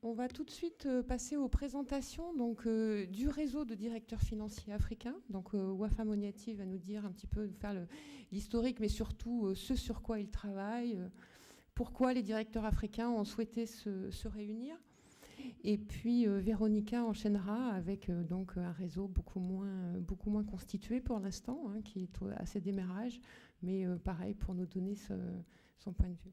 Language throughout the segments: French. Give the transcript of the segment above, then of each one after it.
On va tout de suite passer aux présentations donc, du réseau de directeurs financiers africains. Donc Wafa Moniati va nous dire un petit peu, nous faire l'historique, mais surtout ce sur quoi il travaille, pourquoi les directeurs africains ont souhaité se réunir. Et puis Véronica enchaînera avec donc un réseau beaucoup moins constitué pour l'instant, hein, qui est à ses démarrages, mais pareil pour nous donner son point de vue.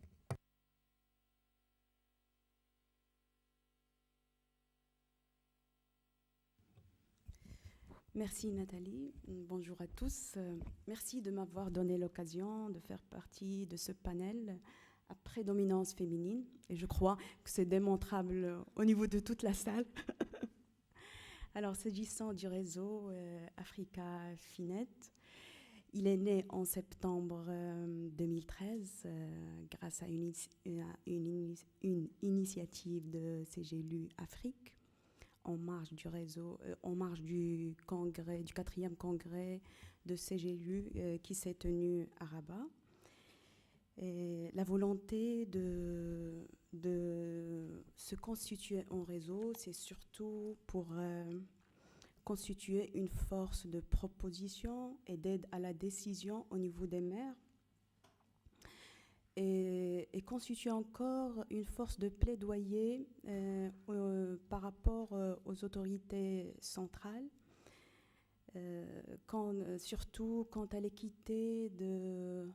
Merci Nathalie, bonjour à tous. Merci de m'avoir donné l'occasion de faire partie de ce panel à prédominance féminine. Et je crois que c'est démontrable au niveau de toute la salle. Alors, s'agissant du réseau Africa Finet, il est né en septembre 2013 grâce à une initiative de CGLU Afrique, en marge du réseau, en marge du congrès, du 4e congrès de CGLU qui s'est tenu à Rabat. Et la volonté de se constituer en réseau, c'est surtout pour constituer une force de proposition et d'aide à la décision au niveau des maires, et constitue encore une force de plaidoyer par rapport aux autorités centrales, surtout quant à l'équité de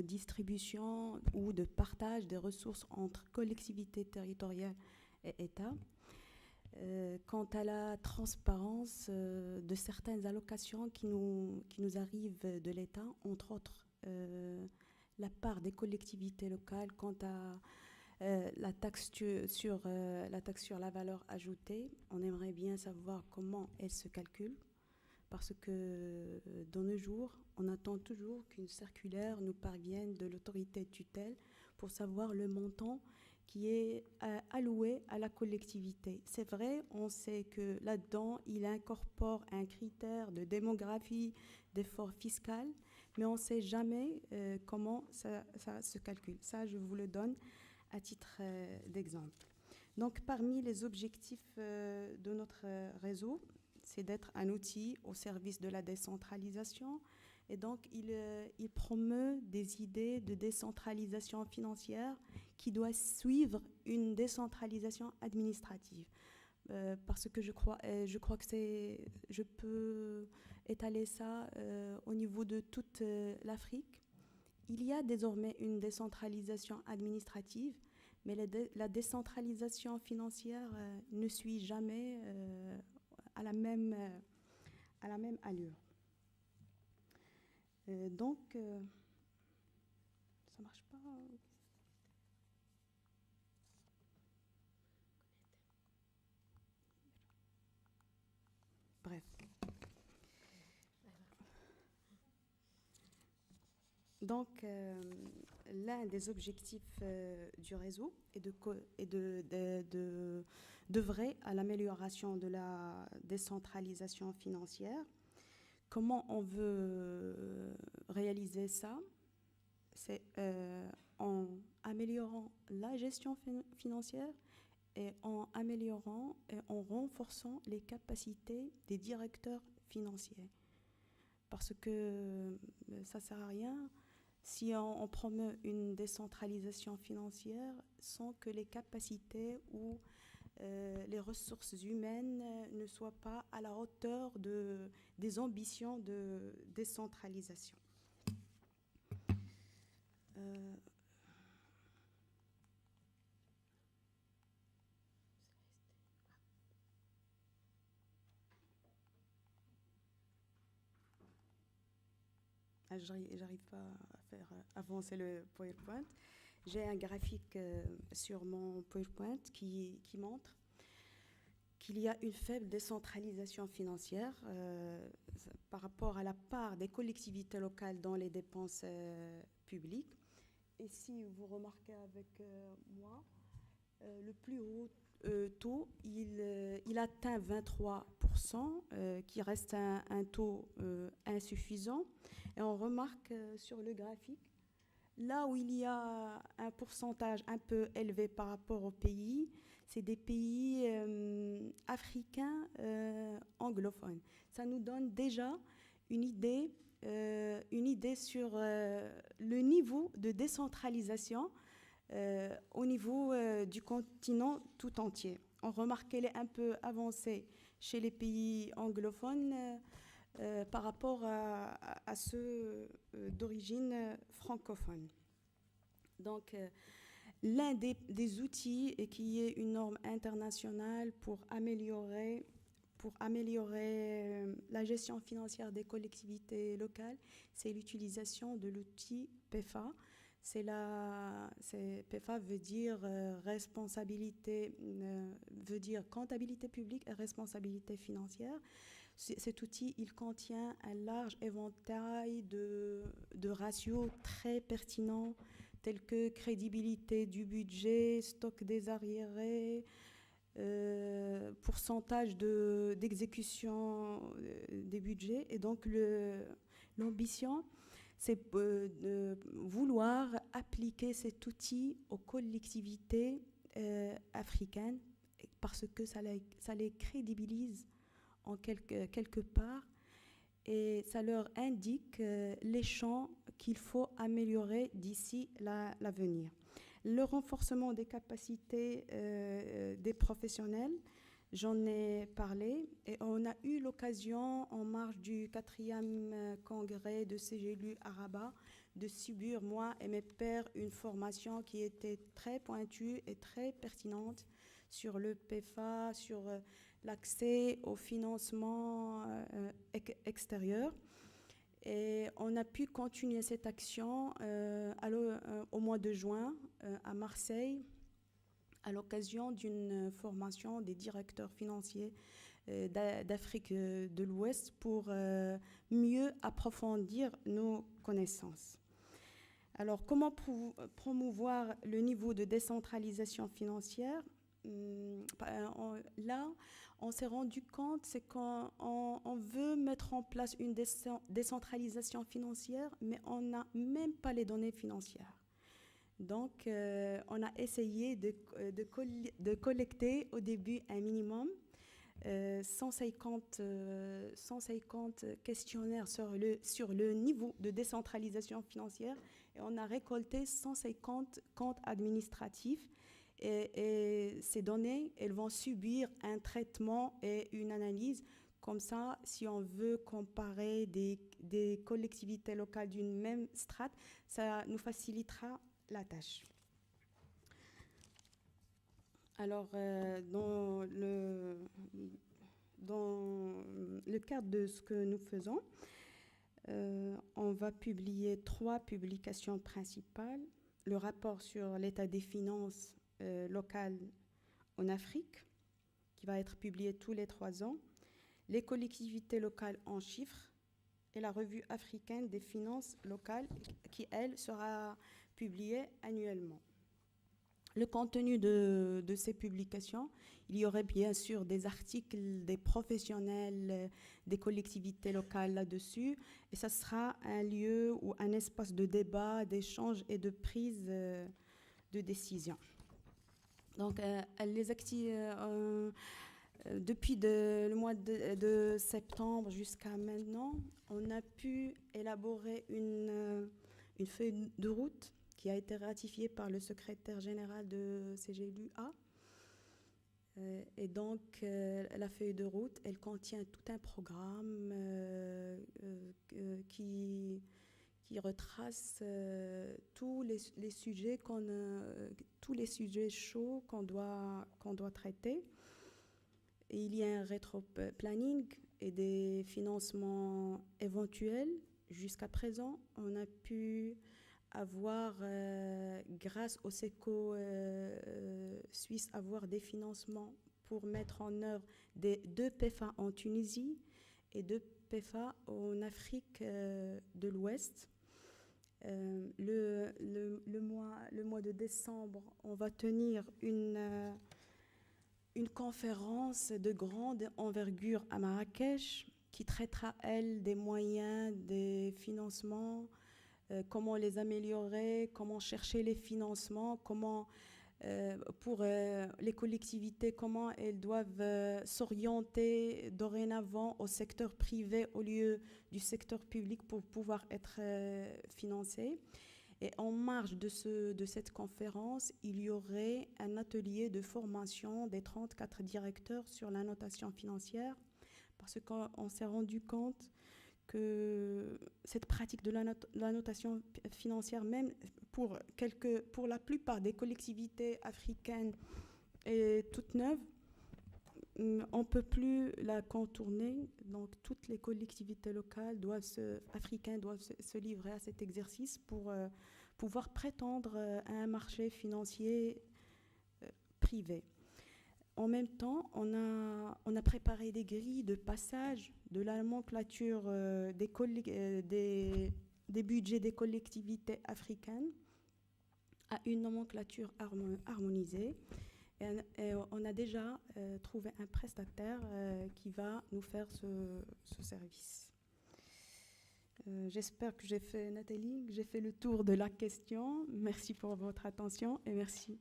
distribution ou de partage des ressources entre collectivités territoriales et État, quant à la transparence de certaines allocations qui nous arrivent de l'État, entre autres la part des collectivités locales quant à la taxe sur la valeur ajoutée. On aimerait bien savoir comment elle se calcule, parce que dans nos jours, on attend toujours qu'une circulaire nous parvienne de l'autorité de tutelle pour savoir le montant qui est alloué à la collectivité. C'est vrai, on sait que là-dedans, il incorpore un critère de démographie, d'effort fiscal, mais on ne sait jamais comment ça se calcule. Ça, je vous le donne à titre d'exemple. Donc, parmi les objectifs de notre réseau, c'est d'être un outil au service de la décentralisation. Et donc, il promeut des idées de décentralisation financière qui doit suivre une décentralisation administrative. Parce que je crois que je peux étaler ça au niveau de toute l'Afrique. Il y a désormais une décentralisation administrative, mais la décentralisation financière ne suit jamais à la même allure. Donc, ça marche pas. Bref. Donc, l'un des objectifs du réseau est d'œuvrer à l'amélioration de la décentralisation financière. Comment on veut réaliser ça? C'est en améliorant la gestion financière et en améliorant et en renforçant les capacités des directeurs financiers. Parce que ça ne sert à rien si on promeut une décentralisation financière sans que les capacités ou les ressources humaines ne soient pas à la hauteur des ambitions de décentralisation. J'arrive pas à faire avancer le PowerPoint. J'ai un graphique sur mon PowerPoint qui montre qu'il y a une faible décentralisation financière par rapport à la part des collectivités locales dans les dépenses publiques. Et si vous remarquez avec moi, le plus haut taux, il atteint 23%, qui reste un taux insuffisant. Et on remarque sur le graphique Là où il y a un pourcentage un peu élevé par rapport aux pays, c'est des pays africains anglophones. Ça nous donne déjà une idée sur le niveau de décentralisation au niveau du continent tout entier. On remarque qu'elle est un peu avancée chez les pays anglophones par rapport à ceux d'origine francophone. Donc, l'un des outils et qui est une norme internationale pour améliorer la gestion financière des collectivités locales, c'est l'utilisation de l'outil PEFA. PEFA veut dire veut dire comptabilité publique et responsabilité financière. Cet outil, il contient un large éventail de ratios très pertinents, tels que crédibilité du budget, stock des arriérés, pourcentage d'exécution des budgets. Et donc, l'ambition, c'est de vouloir appliquer cet outil aux collectivités africaines parce que ça les crédibilise en quelque part et ça leur indique les champs qu'il faut améliorer d'ici l'avenir. Le renforcement des capacités des professionnels, j'en ai parlé et on a eu l'occasion en marge du 4e congrès de CGLU à Rabat de subir, moi et mes pairs, une formation qui était très pointue et très pertinente sur le PEFA, sur l'accès au financement extérieur. Et on a pu continuer cette action au mois de juin à Marseille à l'occasion d'une formation des directeurs financiers d'Afrique de l'Ouest pour mieux approfondir nos connaissances. Alors, comment promouvoir le niveau de décentralisation financière ? Là, on s'est rendu compte, c'est qu'on veut mettre en place une décentralisation financière, mais on n'a même pas les données financières. Donc, on a essayé de collecter au début un minimum 150 questionnaires sur le niveau de décentralisation financière et on a récolté 150 comptes administratifs. Et ces données, elles vont subir un traitement et une analyse. Comme ça, si on veut comparer des collectivités locales d'une même strate, ça nous facilitera la tâche. Alors, dans le cadre de ce que nous faisons, on va publier 3 publications principales. Le rapport sur l'état des finances locales en Afrique, qui va être publié tous les 3 ans, les collectivités locales en chiffres et la revue africaine des finances locales, qui, elle, sera publiée annuellement. Le contenu de ces publications, il y aurait bien sûr des articles des professionnels des collectivités locales là-dessus, et ça sera un lieu ou un espace de débat, d'échange et de prise de décision. Donc, depuis le mois de septembre jusqu'à maintenant, on a pu élaborer une feuille de route qui a été ratifiée par le secrétaire général de CGLUA. Et donc, la feuille de route, elle contient tout un programme qui retrace tous les sujets chauds qu'on doit traiter. Et il y a un rétro-planning et des financements éventuels. Jusqu'à présent, on a pu avoir, grâce au SECO suisse, avoir des financements pour mettre en œuvre 2 PEFA en Tunisie et 2 PEFA en Afrique de l'Ouest. Le mois de décembre, on va tenir une conférence de grande envergure à Marrakech qui traitera, elle, des moyens, des financements comment les améliorer, comment chercher les financements, comment pour les collectivités, comment elles doivent s'orienter dorénavant au secteur privé au lieu du secteur public pour pouvoir être financées. Et en marge de cette conférence, il y aurait un atelier de formation des 34 directeurs sur la notation financière, parce qu'on s'est rendu compte que cette pratique de la notation financière, même pour la plupart des collectivités africaines, est toute neuve. On ne peut plus la contourner. Donc, toutes les collectivités locales africaines doivent se livrer à cet exercice pour pouvoir prétendre à un marché financier privé. En même temps, on a préparé des grilles de passage de la nomenclature des budgets des collectivités africaines à une nomenclature harmonisée. Et on a déjà trouvé un prestataire qui va nous faire ce service. J'espère que Nathalie, que j'ai fait le tour de la question. Merci pour votre attention et merci.